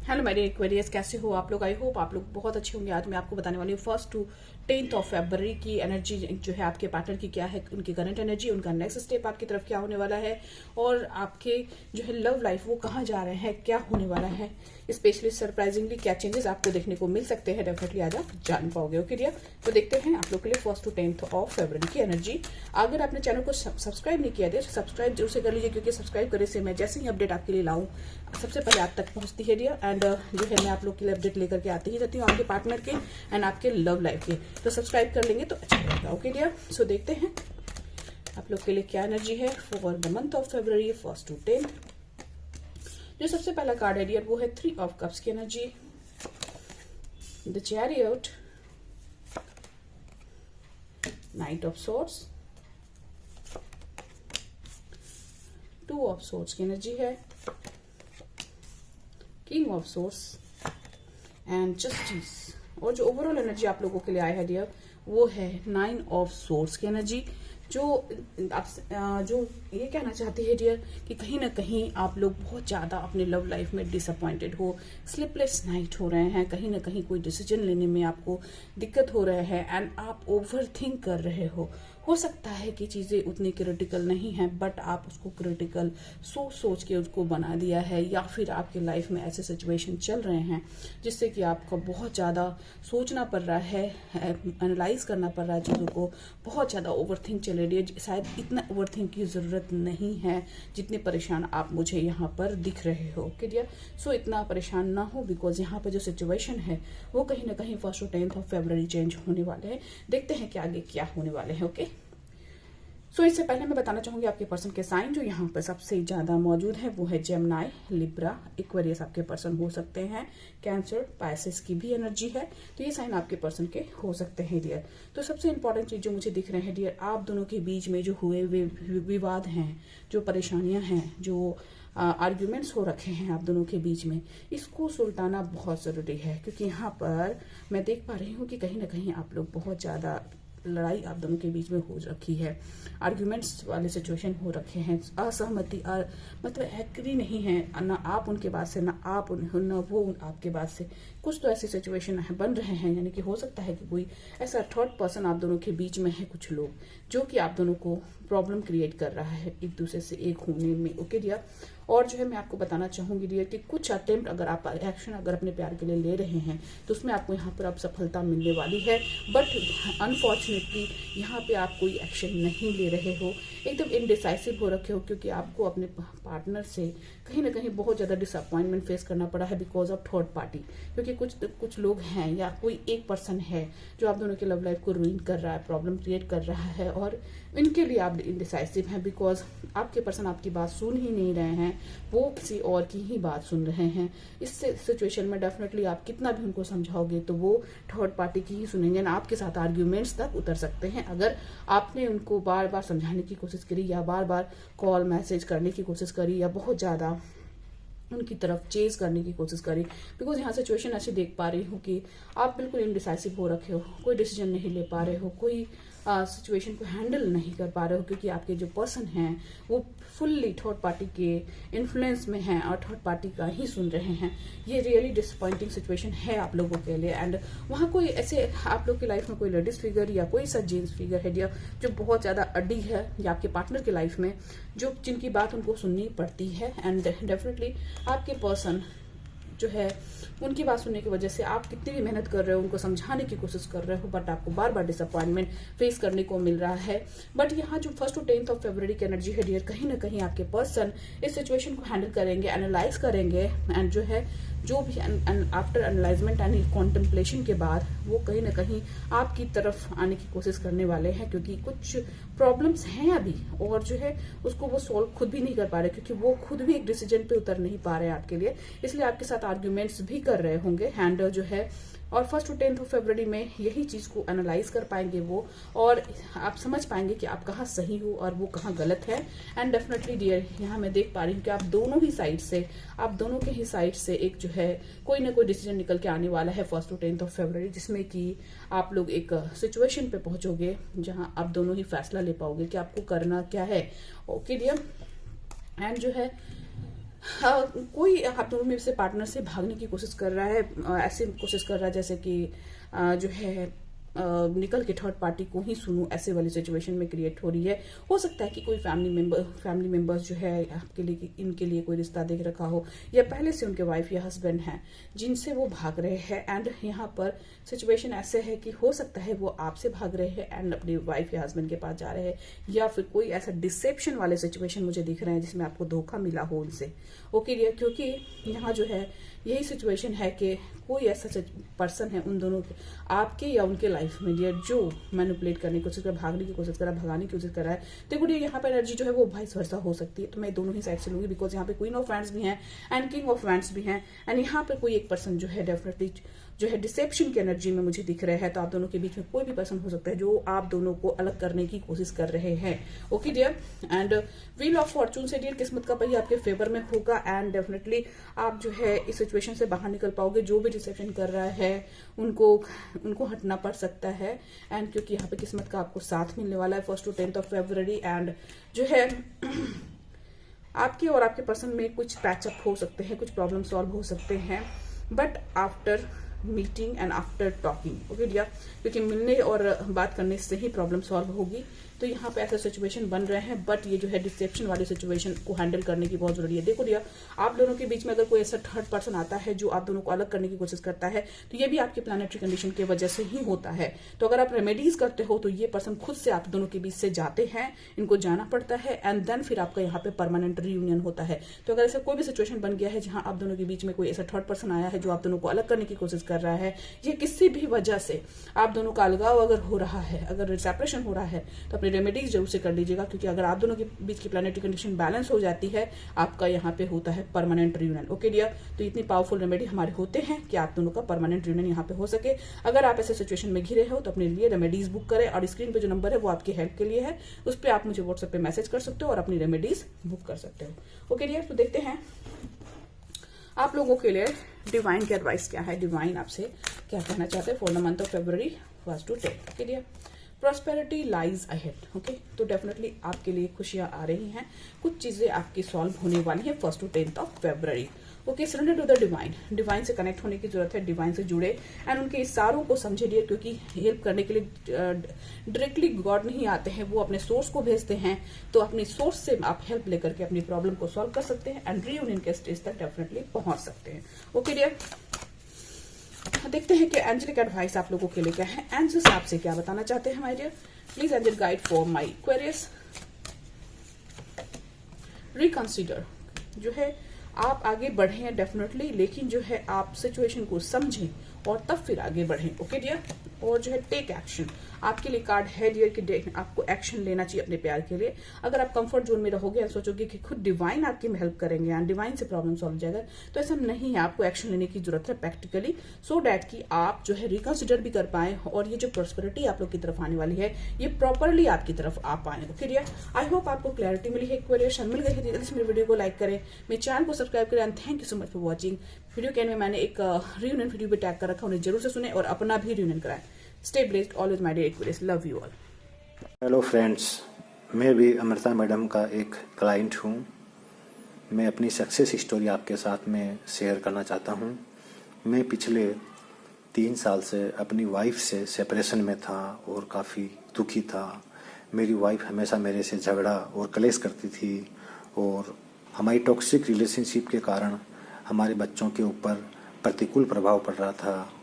Hello मेरे Aquarius, कैसे हो आप लोग? आई होप आप लोग बहुत अच्छे होंगे। आज मैं आपको बताने वाली हूँ 1 to 10 फरवरी की एनर्जी जो है आपके पार्टनर की क्या है, उनकी करंट एनर्जी, उनका नेक्स्ट स्टेप आपकी तरफ क्या होने वाला है और आपके जो है लव लाइफ वो कहाँ जा रहे हैं, क्या होने वाला है, स्पेशली सरप्राइजिंगली क्या चेंजेस आपको देखने को मिल सकते हैं। डेफिनेटली आज आप जान पाओगे। ओके डियर, तो देखते हैं आप लोग के लिए 1 to 10 फरवरी की एनर्जी। अगर आपने चैनल को सब्सक्राइब नहीं किया तो सब्सक्राइब जरूर से कर लीजिए, क्योंकि सब्सक्राइब करने से मैं जैसे ही अपडेट आपके लिए लाऊं सबसे पहले आप तक पहुंचती है डियर। एंड जो है मैं आप लोग के लिए अपडेट लेकर के आती ही रहती हूँ आपके पार्टनर के एंड आपके लव लाइफ के, तो सब्सक्राइब कर लेंगे तो अच्छा रहेगा। ओके डियर, सो देखते हैं आप लोग के लिए क्या एनर्जी है फॉर द मंथ ऑफ फरवरी 1 to 10। जो सबसे पहला कार्ड है डियर वो है 3 of Cups की energy, the chariot, night of swords, 2 of Swords की एनर्जी है, king of source and justice. और जो ओवरऑल एनर्जी आप लोगों के लिए आया है डियर वो है 9 of Swords की एनर्जी। जो आप जो ये कहना चाहती है डियर कि कहीं ना कहीं आप लोग बहुत ज़्यादा अपने लव लाइफ में डिसअपॉइंटेड हो, स्लीपलेस नाइट हो रहे हैं, कहीं ना कहीं कोई डिसीजन लेने में आपको दिक्कत हो रहा है एंड आप ओवर थिंक कर रहे हो सकता है कि चीज़ें उतनी क्रिटिकल नहीं हैं, बट आप उसको क्रिटिकल सोच के उसको बना दिया है, या फिर आपके लाइफ में ऐसे सिचुएशन चल रहे हैं जिससे कि आपको बहुत ज़्यादा सोचना पड़ रहा है, एनालाइज करना पड़ रहा है चीज़ों को, बहुत ज़्यादा ओवर थिंक चल रही है। शायद इतना ओवर थिंक की ज़रूरत नहीं है जितने परेशान आप मुझे यहाँ पर दिख रहे हो। ओके डियर, सो इतना परेशान ना हो, बिकॉज यहाँ पर जो सिचुएशन है वो कहीं ना कहीं 1 to 10 फरवरी चेंज होने वाले हैं। देखते हैं कि आगे क्या होने वाले हैं। ओके, सो इससे पहले मैं बताना चाहूंगी आपके पर्सन के साइन जो यहाँ पर सबसे ज्यादा मौजूद है वो है जेमिनी, लिब्रा, एक्वेरियस आपके पर्सन हो सकते हैं, कैंसर, पाइसेस की भी एनर्जी है, तो ये साइन आपके पर्सन के हो सकते हैं डियर। तो सबसे इंपॉर्टेंट चीज जो मुझे दिख रहे हैं डियर, आप दोनों के बीच में जो हुए विवाद हैं, जो परेशानियां हैं, जो आर्ग्यूमेंट्स हो रखे हैं आप दोनों के बीच में, इसको सुलटाना बहुत ज़रूरी है, क्योंकि यहाँ पर मैं देख पा रही हूँ कि कहीं ना कहीं आप लोग बहुत ज़्यादा लड़ाई आप दोनों के बीच में हो रखी है, आर्ग्यूमेंट्स वाले सिचुएशन हो रखे हैं, असहमति मतलब एग्री नहीं है ना आप उनके बात से, ना आप ना वो आपके बात से, कुछ तो ऐसी सिचुएशन बन रहे हैं, यानी कि हो सकता है कि कोई ऐसा थर्ड पर्सन आप दोनों के बीच में है, कुछ लोग जो कि आप दोनों को प्रॉब्लम क्रिएट कर रहा है एक दूसरे से एक होने में। ओके डियर, और जो है मैं आपको बताना चाहूंगी डियर कि कुछ अटेम्प्ट अगर आप एक्शन अगर अपने प्यार के लिए ले रहे हैं तो उसमें आपको यहाँ पर अब सफलता मिलने वाली है, बट अनफॉर्चुनेटली यहाँ पे आप कोई एक्शन नहीं ले रहे हो, एकदम इनडिसाइसिव हो रखे हो, क्योंकि आपको अपने पार्टनर से कहीं ना कहीं बहुत ज़्यादा डिसअपॉइंटमेंट फेस करना पड़ा है बिकॉज ऑफ थर्ड पार्टी, क्योंकि कुछ लोग हैं या कोई एक पर्सन है जो आप दोनों के लव लाइफ को रूइन कर रहा है, प्रॉब्लम क्रिएट कर रहा है, और इनके लिए आप इनडिसाइसिव हैं बिकॉज आपके पर्सन आपकी बात सुन ही नहीं रहे हैं, वो किसी और की ही बात सुन रहे हैं। इस सिचुएशन में डेफिनेटली आप कितना भी उनको समझाओगे तो वो थर्ड पार्टी की ही सुनेंगे ना, आपके साथ आर्ग्यूमेंट्स तक उतर सकते हैं अगर आपने उनको बार बार समझाने की कोशिश करी, या बार बार कॉल मैसेज करने की कोशिश करी, या बहुत ज़्यादा उनकी तरफ चेज करने की कोशिश करी। बिकॉज यहाँ सिचुएशन ऐसी देख पा रही हूँ कि आप बिल्कुल इनडिसाइसिव हो रखे हो, कोई डिसीजन नहीं ले पा रहे हो, कोई सिचुएशन को हैंडल नहीं कर पा रहे हो, क्योंकि आपके जो पर्सन हैं वो फुल्ली थर्ड पार्टी के इन्फ्लुएंस में हैं और थर्ड पार्टी का ही सुन रहे हैं। ये रियली डिसअपॉइंटिंग सिचुएशन है आप लोगों के लिए। एंड वहाँ कोई ऐसे आप लोग की लाइफ में कोई लेडीज फिगर या कोई सा जेंट्स फिगर है जो बहुत ज़्यादा अडी है या आपके पार्टनर की लाइफ में, जो जिनकी बात उनको सुननी पड़ती है। एंड डेफिनेटली आपके पर्सन जो है उनकी बात सुनने की वजह से आप कितनी भी मेहनत कर रहे हो, उनको समझाने की कोशिश कर रहे हो, बट आपको बार बार डिसअपॉइंटमेंट फेस करने को मिल रहा है। बट यहाँ जो 1 to 10 फरवरी की एनर्जी है डियर, कहीं ना कहीं आपके पर्सन इस सिचुएशन को हैंडल करेंगे, एनालाइज करेंगे, एंड जो है जो भी आफ्टर एनालाइजमेंट एंड कॉन्टेम्पलेशन के बाद वो कहीं ना कहीं आपकी तरफ आने की कोशिश करने वाले हैं, क्योंकि कुछ प्रॉब्लम्स हैं अभी और जो है उसको वो सॉल्व खुद भी नहीं कर पा रहे, क्योंकि वो खुद भी एक डिसीजन पे उतर नहीं पा रहे हैं आपके लिए, इसलिए आपके साथ आर्ग्यूमेंट्स भी कर रहे होंगे हैंडल जो है। और 1 to 10 फरवरी में यही चीज को एनालाइज कर पाएंगे वो, और आप समझ पाएंगे कि आप कहाँ सही हो और वो कहाँ गलत है। एंड डेफिनेटली डियर यहाँ मैं देख पा रही हूँ कि आप दोनों ही साइड से, आप दोनों के ही साइड से एक जो है कोई ना कोई डिसीजन निकल के आने वाला है 1 to 10 फरवरी, जिसमें कि आप लोग एक सिचुएशन पे पहुंचोगे जहां आप दोनों ही फैसला ले पाओगे कि आपको करना क्या है। ओके डियर, एंड जो है कोई आप दोनों में से पार्टनर से भागने की कोशिश कर रहा है, ऐसे कोशिश कर रहा है जैसे कि जो है निकल के थर्ड पार्टी को ही सुनूं, ऐसे वाली सिचुएशन में क्रिएट हो रही है। हो सकता है कि कोई फैमिली मेंबर्स जो है आपके लिए, इनके लिए कोई रिश्ता देख रखा हो, या पहले से उनके वाइफ या हस्बैंड हैं जिनसे वो भाग रहे हैं। एंड यहाँ पर सिचुएशन ऐसे है कि हो सकता है वो आपसे भाग रहे हैं एंड अपनी वाइफ या हस्बैंड के पास जा रहे हैं, या फिर कोई ऐसा डिसेप्शन वाले सिचुएशन मुझे दिख रहे हैं जिसमें आपको धोखा मिला हो उनसे। ओके डियर, क्योंकि यहाँ जो है यही सिचुएशन है कि कोई ऐसा पर्सन है उन दोनों के, आपके या उनके लाइफ में डियर, जो मैनिपुलेट करने की कोशिश कर, भागने की कोशिश कर रहा है, भगाने की कोशिश कर रहा है। देखो डियर, यहाँ पर एनर्जी जो है वो वाइस वर्सा हो सकती है, तो मैं दोनों ही साइड से लूंगी, बिकॉज यहाँ पे क्वीन ऑफ वैंड्स भी हैं एंड किंग ऑफ वैंड्स भी हैं। एंड यहाँ पे कोई एक पर्सन जो है डेफिनेटली जो है डिसेप्शन की एनर्जी में मुझे दिख रहा है। तो आप दोनों के बीच में कोई भी पर्सन हो सकता है जो आप दोनों को अलग करने की कोशिश कर रहे हैं। Okay dear, and wheel of fortune से डियर किस्मत का पहिया आपके फेवर में होगा एंड डेफिनेटली आप जो है इस सिचुएशन से बाहर निकल पाओगे। जो भी डिसेप्शन कर रहा है उनको हटना पड़ सकता है। एंड क्योंकि यहाँ पे किस्मत का आपको साथ मिलने वाला है 1 to 10 फरवरी। एंड जो है आपके और आपके पर्सन में कुछ पैचअप हो सकते हैं, कुछ प्रॉब्लम सॉल्व हो सकते हैं, but after meeting and after talking. Okay dear, क्योंकि मिलने और बात करने से ही प्रॉब्लम सॉल्व होगी। तो यहाँ पे ऐसा सिचुएशन बन रहे हैं, बट ये जो है डिसेप्शन वाली सिचुएशन को हैंडल करने की बहुत जरूरी है। देखो डियर, आप दोनों के बीच में अगर कोई ऐसा थर्ड पर्सन आता है जो आप दोनों को अलग करने की कोशिश करता है, तो ये भी आपकी प्लैनेटरी कंडीशन की वजह से ही होता है। तो अगर आप रेमेडीज करते हो तो ये पर्सन खुद से आप दोनों के बीच से जाते हैं, इनको जाना पड़ता है एंड देन फिर आपका यहाँ पे परमानेंट रीयूनियन होता है। तो अगर ऐसा कोई भी सिचुएशन बन गया है जहां आप दोनों के बीच में कोई ऐसा थर्ड पर्सन आया है जो आप दोनों को अलग करने की कोशिश कर रहा है, या किसी भी वजह से आप दोनों का अलगाव अगर हो रहा है, अगर सेपरेशन हो रहा है, तो अपनी रेमेडीज जरूर से कर लीजिएगा। क्योंकि अगर आप दोनों के बीच की प्लैनेटरी कंडीशन बैलेंस हो जाती है, आपका यहाँ पे होता है परमानेंट रियूनियन। ओके डियर, तो इतनी पावरफुल रेमेडी हमारे होते हैं कि आप दोनों का परमानेंट रियूनियन यहाँ पे हो सके। अगर आप ऐसे सिचुएशन में घिरे हो तो अपने लिए रेमेडीज बुक करें, और स्क्रीन पे जो नंबर है वो आपकी हेल्प के लिए है, उस पर आप मुझे व्हाट्सएप पे मैसेज कर सकते हो और अपनी रेमेडीज बुक कर सकते हो। ओके डियर, तो देखते हैं आप लोगों के लिए डिवाइन की एडवाइस क्या है, डिवाइन आपसे क्या कहना चाहते हैं फॉर द मंथ ऑफ फरवरी 1 to 10। Okay dear, prosperity lies ahead. Okay, तो डेफिनेटली आपके लिए खुशियां आ रही हैं, कुछ चीजें आपकी सॉल्व होने वाली हैं 1 to 10 फरवरी। Okay, surrender to the divine, divine से कनेक्ट होने की जरूरत है, डिवाइन से जुड़े एंड उनके इशारों को समझे डियर, क्योंकि हेल्प करने के लिए डायरेक्टली गॉड नहीं आते हैं, वो अपने सोर्स को भेजते हैं। तो अपनी सोर्स से आप हेल्प लेकर के अपनी प्रॉब्लम को सॉल्व कर सकते हैं एंड रीयूनियन के स्टेज तक डेफिनेटली पहुंच सकते हैं। ओके डियर, देखते हैं कि एंजलिक एडवाइस आप लोगों के लिए क्या है, एंजल्स आपसे क्या बताना चाहते हैं my dear. Please angel guide for my queries. Reconsider, जो है आप आगे बढ़े हैं डेफिनेटली, लेकिन जो है आप सिचुएशन को समझें और तब फिर आगे बढ़ें। ओके डियर, और जो है टेक एक्शन, आपके लिए कार्ड है डियर कि आपको एक्शन लेना चाहिए अपने प्यार के लिए। अगर आप कंफर्ट जोन में रहोगे और सोचोगे कि खुद डिवाइन आपकी हेल्प करेंगे एंड डिवाइन से प्रॉब्लम सॉल्व हो जाएगा, तो ऐसा नहीं है। आपको एक्शन लेने की जरूरत है प्रैक्टिकली, सो डैट कि आप जो है रिकंसिडर भी कर पाए और ये जो प्रॉस्पेरिटी आप लोग की तरफ आने वाली है ये प्रॉपरली आपकी तरफ आ पाए। ओके डियर, आई होप आपको क्लैरिटी मिली है, क्वेश्चन मिल गई है। जल्दी से मेरे वीडियो को लाइक करें, मेरे चैनल को सब्सक्राइब करें and thank you so much for watching. Video के एंड में मैंने एक रियूनियन वीडियो भी टैग कर रखा, उन्हें जरूर से सुने और अपना भी रियूनियन कराएं। Stay blessed always my dear Aquarius, love you all. Hello friends, मैं भी अमृता मैडम का एक क्लाइंट हूँ। मैं अपनी सक्सेस स्टोरी आपके साथ में शेयर करना चाहता हूँ। मैं पिछले 3 साल से अपनी वाइफ से सेपरेशन में था और काफ़ी दुखी था। मेरी वाइफ हमेशा मेरे से झगड़ा और क्लेश करती थी और हमारी टॉक्सिक रिलेशनशिप के कारण हमारे बच्चों के ऊपर प्रतिकूल प्रभाव पड़ रहा था।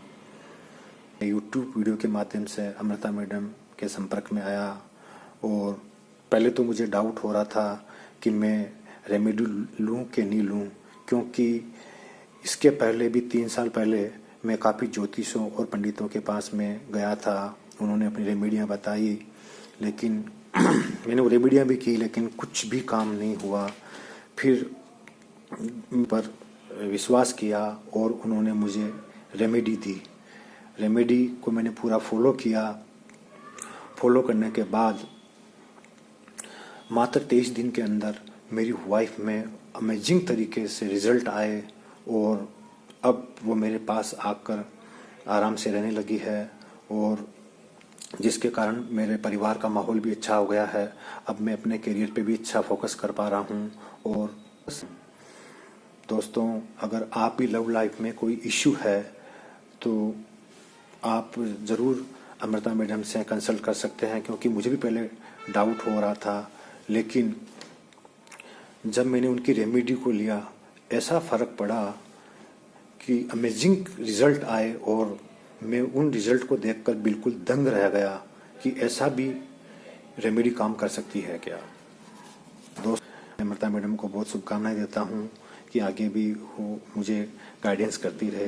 यूट्यूब वीडियो के माध्यम से अमृता मैडम के संपर्क में आया और पहले तो मुझे डाउट हो रहा था कि मैं रेमेडी लूँ कि नहीं लूँ, क्योंकि इसके पहले भी 3 साल पहले मैं काफ़ी ज्योतिषों और पंडितों के पास में गया था। उन्होंने अपनी रेमेडियाँ बताई, लेकिन मैंने वो रेमेडियाँ भी की, लेकिन कुछ भी काम नहीं हुआ। फिर पर विश्वास किया और उन्होंने मुझे रेमेडी दी। रेमेडी को मैंने पूरा फॉलो किया। फॉलो करने के बाद मात्र 23 दिन के अंदर मेरी वाइफ में अमेजिंग तरीके से रिजल्ट आए और अब वो मेरे पास आकर आराम से रहने लगी है और जिसके कारण मेरे परिवार का माहौल भी अच्छा हो गया है। अब मैं अपने करियर पे भी अच्छा फोकस कर पा रहा हूँ और दोस्तों, अगर आप भी लव लाइफ में कोई इश्यू है तो आप ज़रूर अमृता मैडम से कंसल्ट कर सकते हैं, क्योंकि मुझे भी पहले डाउट हो रहा था, लेकिन जब मैंने उनकी रेमेडी को लिया ऐसा फ़र्क पड़ा कि अमेजिंग रिज़ल्ट आए, और मैं उन रिज़ल्ट को देखकर बिल्कुल दंग रह गया कि ऐसा भी रेमेडी काम कर सकती है क्या। दोस्त, अमृता मैडम को बहुत शुभकामनाएं देता हूँ कि आगे भी वो मुझे गाइडेंस करती रहे।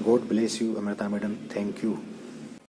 God bless you Amrita madam, thank you.